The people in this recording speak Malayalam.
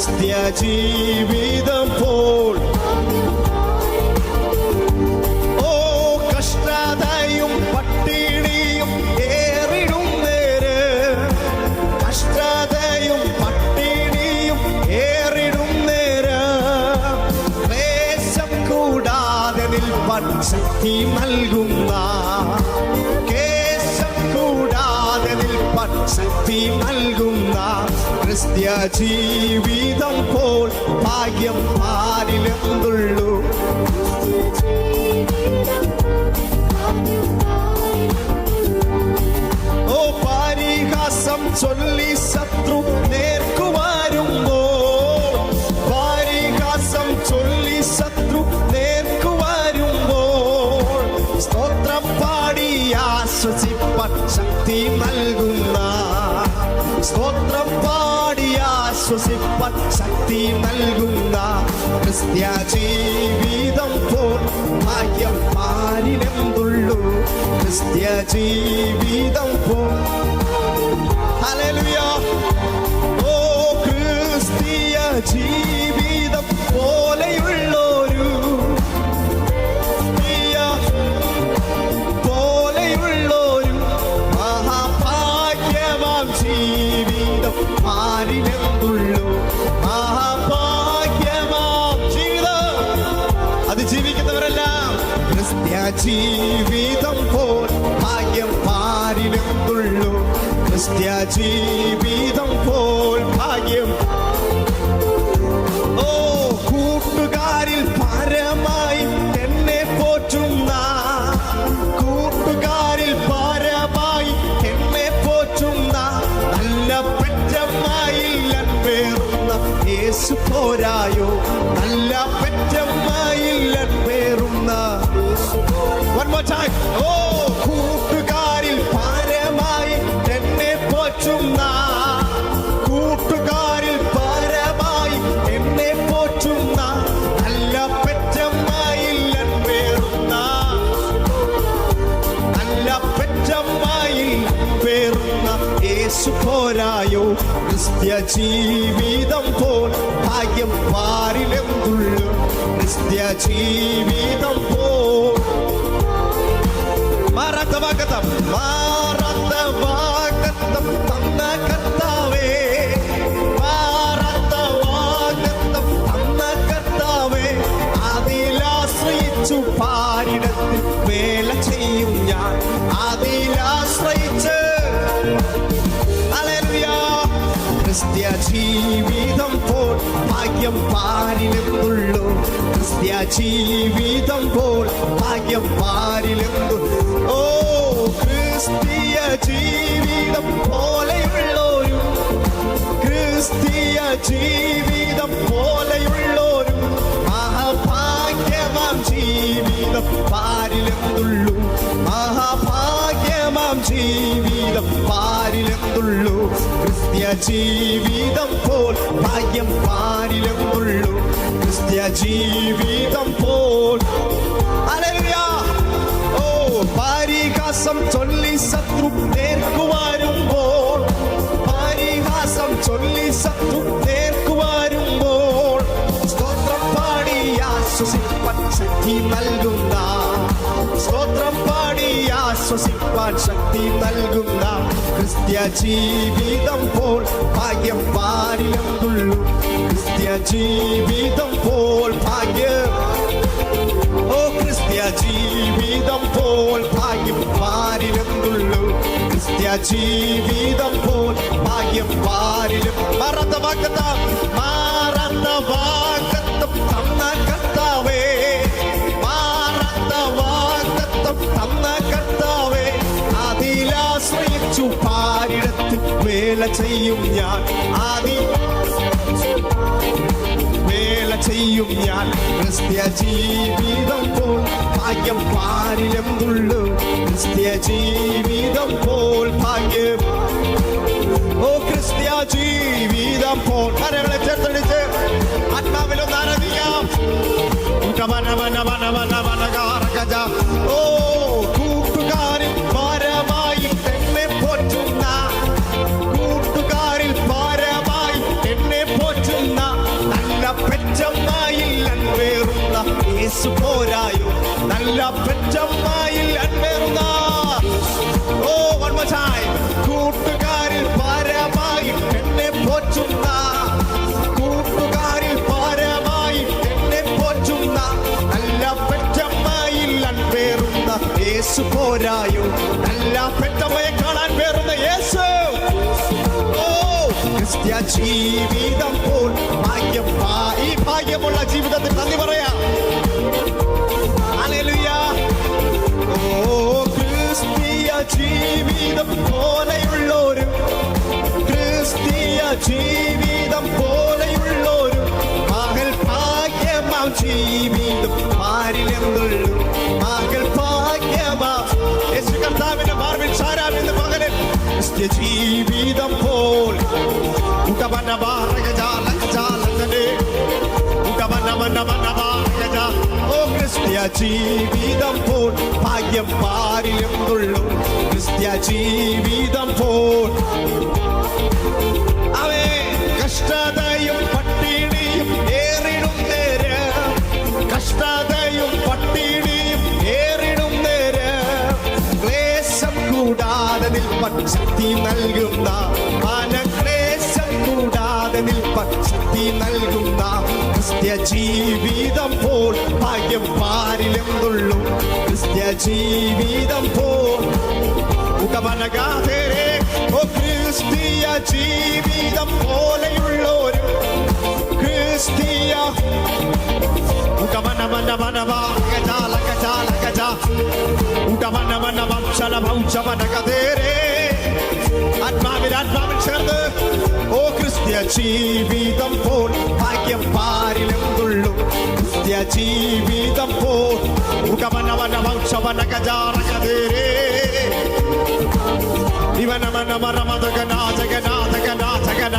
ക്രിസ്ത്യ ജീവിതം പോൽ. ഓ കഷ്ടതയും പട്ടിണിയും ഏറിടും നേര്, കഷ്ടതയും പട്ടിണിയും ഏറിടും നേര്, ക്ലേശം കൂടാതെ നിൽപ്പാൻ ശക്തി നൽകുന്ന, കേശം കൂടാതെ നിൽപ്പാൻ ശക്തി നൽകുന്ന ക്രിസ്ത്യ ജീവിതം പോൽ ഭാഗ്യം ആരിലെന്തുള്ളൂ. ഓ പരിഹാസം ചൊല്ലി ശത്രു നേർക്കുവരുമ്പോൾ, പരിഹാസം ചൊല്ലി ശത്രു നേർക്കുവരുമ്പോൾ, സ്തോത്രം പാടി ആശ്വസിപ്പാൻ ശക്തി നൽകുന്ന, സ്തോത്രം പാടി ആശ്വസിപ്പാൻ ശക്തി നൽകുന്ന ക്രിസ്ത്യ ജീവിതം പോൽ ഭാഗ്യം ആരിലെന്തുള്ളൂ. ക്രിസ്ത്യ ജീവിതം പോൽ. ഹല്ലേലൂയ. ഓ ക്രിസ്തീയ ജീവിതം പോലെയുള്ളൊരു, പോലെയുള്ളൊരു മഹാഭാഗ്യമാം ജീവിതം ആരിലെന്തുള്ളൂ. മഹാഭാഗ്യമാം ജീവിതം അത് ജീവിക്കുന്നവരെല്ലാം ക്രിസ്ത്യ ജീവിതം പോൽ ഭാഗ്യം ആരിലെന്തുള്ളൂ. ക്രിസ്ത്യ ജീവിതം പോൽ ഭാഗ്യം. ഓ കൂട്ടുകാരിൽ പരമായി എന്നെ പോറ്റുന്ന, കൂട്ടുകാരിൽ പരമായി എന്നെ പോറ്റുന്ന, നല്ല പെറ്റമ്മയിൽ പേറുന്ന യേശു പോരായോ, നല്ല പെറ്റമ്മയിൽ പേറുന്ന. One more time. ഓ കൂട്ടുകാരിൽ പരമായി എന്നെ പോറ്റുന്ന, കൂട്ടുകാരിൽ പരമായി എന്നെ പോറ്റുന്ന, നല്ല പെറ്റമ്മയിൽ പേറുന്ന, നല്ല പെറ്റമ്മയിൽ പേറുന്ന യേശു പോരായോ. ക്രിസ്ത്യ ജീവിതം പോൽ ഭാഗ്യം പാരിലെന്തുള്ളൂ. ക്രിസ്ത്യ ജീവിതം പോൽ. മാറാത്ത വാഗ്ദത്തം, മാറാത്ത വാഗ്ദത്തം തന്ന കർത്താവേ, മാറാത്ത വാഗ്ദത്തം തന്ന കർത്താവേ, അതിലാശ്രയിച്ചു പാരിടത്തിൽ വേല ചെയ്യും ഞാൻ, അതിലാശ്രയിച്ച്. ഹല്ലേലൂയ. ക്രിസ്ത്യ ജീവിതം പോൽ ഭാഗ്യം പാരിലെന്തുള്ളൂ. ക്രിസ്ത്യ ജീവിതം പോൽ ഭാഗ്യം പാരിലെന്തുള്ളൂ. ഓ ക്രിസ്തീയ ജീവിതം പോലെയുള്ളൊരു, ക്രിസ്തീയ ജീവിതം പോലെയുള്ളൊരു മഹാഭാഗ്യമാം ജീവിതം പാരിലെന്തുള്ളൂ. മഹാഭാഗ്യമാം ജീവിതം പാരിലെന്തുള്ളൂ. ക്രിസ്ത്യ ജീവിതം പോൽ ഭാഗ്യം പാരിലെന്തുള്ളൂ. ക്രിസ്ത്യ ജീവിതം പോൽ. ഹല്ലേലൂയ. ഓ പരിഹാസം ചൊല്ലി ശത്രു നേർക്കുവരുമ്പോൾ, പരിഹാസം ചൊല്ലി ശത്രു നേർക്കുവരുമ്പോൾ, സ്തോത്രം പാടി ആശ്വസിപ്പാൻ ശക്തി നൽകുന്ന, സ്തോത്രം പാടി ആശ്വസിപ്പാൻ ശക്തി നൽകുന്ന ക്രിസ്ത്യ ജീവിതം പോൽ ഭാഗ്യം പാരിലെന്തുള്ളൂ. ക്രിസ്ത്യ ജീവിതം പോൽ ഭാഗ്യം. ഓ ക്രിസ്ത്യ ജീവിതം പോൽ ഭാഗ്യം പാരിലെന്തുള്ളൂ. ക്രിസ്ത്യ ജീവിതം പോൽ ഭാഗ്യം പാരിലും. മാറാത്ത വാഗ്ദത്തം, മാറാത്ത വാഗ്ദത്തം തന്ന കർത്താവേ, മാറാത്ത വാഗ്ദത്തം തന്ന കർത്താവേ, അതിലാശ്രയിച്ചു പാരിടത്തിൽ വേല ചെയ്യും ഞാൻ, വേല ചെയ്യും ഞാൻ. ക്രിസ്ത്യ ജീവിതം പോൽ ഭാഗ്യം പാരിലെന്തുള്ളൂ. ക്രിസ്ത്യ ജീവിതം പോൽ ഭാഗ്യം. ഓ ക്രിസ്ത്യ ജീവിതം പോൽ. കരങ്ങളെ ചേർത്തടിച്ച് ആത്മാവിലൊന്ന് ആരാധിക്കാം. ഓ കൂട്ടുകാരിൽ ഭാരമായി എന്നെ പോറ്റുന്ന, കൂട്ടുകാരിൽ ഭാരമായി എന്നെ പോറ്റുന്ന, പെറ്റമ്മയിൽ അൻപേറുന്ന ഓ one more time. കൂട്ടുകാരിൽ ഭാരമായി എന്നെ പോറ്റുന്ന കൂട്ടുകാരിൽ ഭാരമായി എന്നെ പോറ്റുന്ന നല്ല പെറ്റമ്മയിൽ അൻപേറുന്ന യേശു പോരായോ നല്ല പെറ്റമ്മയെ കാണാൻ പേറുന്ന യേശു ഓ ക്രിസ്ത്യ ജീവിതം പോൽ ഭാഗ്യം ഈ ഭാഗ്യമുള്ള ജീവിതത്തിൽ നന്ദി പറയാം ഹല്ലേലൂയ ഓ ക്രിസ്തീയ ജീവിതം പോലെയുള്ളൊരു ക്രിസ്തീയ ജീവിതം പോലെയുള്ളൊരു മകൾ ഭാഗ്യമാം ജീവിതം ആരിലെന്നുള്ളൂ മകൾ ഭാഗ്യമാം യേശു കർത്താവിന്റെ മാർവിൽ ചാരാമെന്ന് മകനെ ക്രിസ്ത്യ ജീവിതം പോൽ ഓ ക്രിസ്ത്യ ജീവിതം പോൽ ഭാഗ്യം പാരിലെന്നുള്ളൂ ക്രിസ്ത്യ ജീവിതം പോൽ അവേ കഷ്ടതയും പട്ടിണിയും ഏറിടും നേരം കഷ്ടതയും പട്ടിണിയും ഏറിടും നേരം ക്ലേശം കൂടാതെ നിൽപ്പൻ ശക്തി നൽകുന്ന മനക്ലേശം കൂടാതെ നിൽപ്പൻ ശക്തി നൽകുന്ന ക്രിസ്ത്യ ജീവിതം പോൽ ഭാഗ്യം പാരിലെന്നുള്ളൂ ക്രിസ്ത്യ ജീവിതം പോൽ ഉടമനകാതേരെ ഓ ക്രിസ്തീയ ജീവിതം പോലെയുള്ളൊരു ക്രിസ്തീയ ആത്മാവിൽ ചേർന്ന് ഓ ക്രിസ്ത്യ ജീവിതം പോൽ ഭാഗ്യം പാരിലെന്നുള്ളൂ ക്രിസ്ത്യ ജീവിതം പോൽ ഇവനമനമരമതകനാഥകനാഥകനാഥകന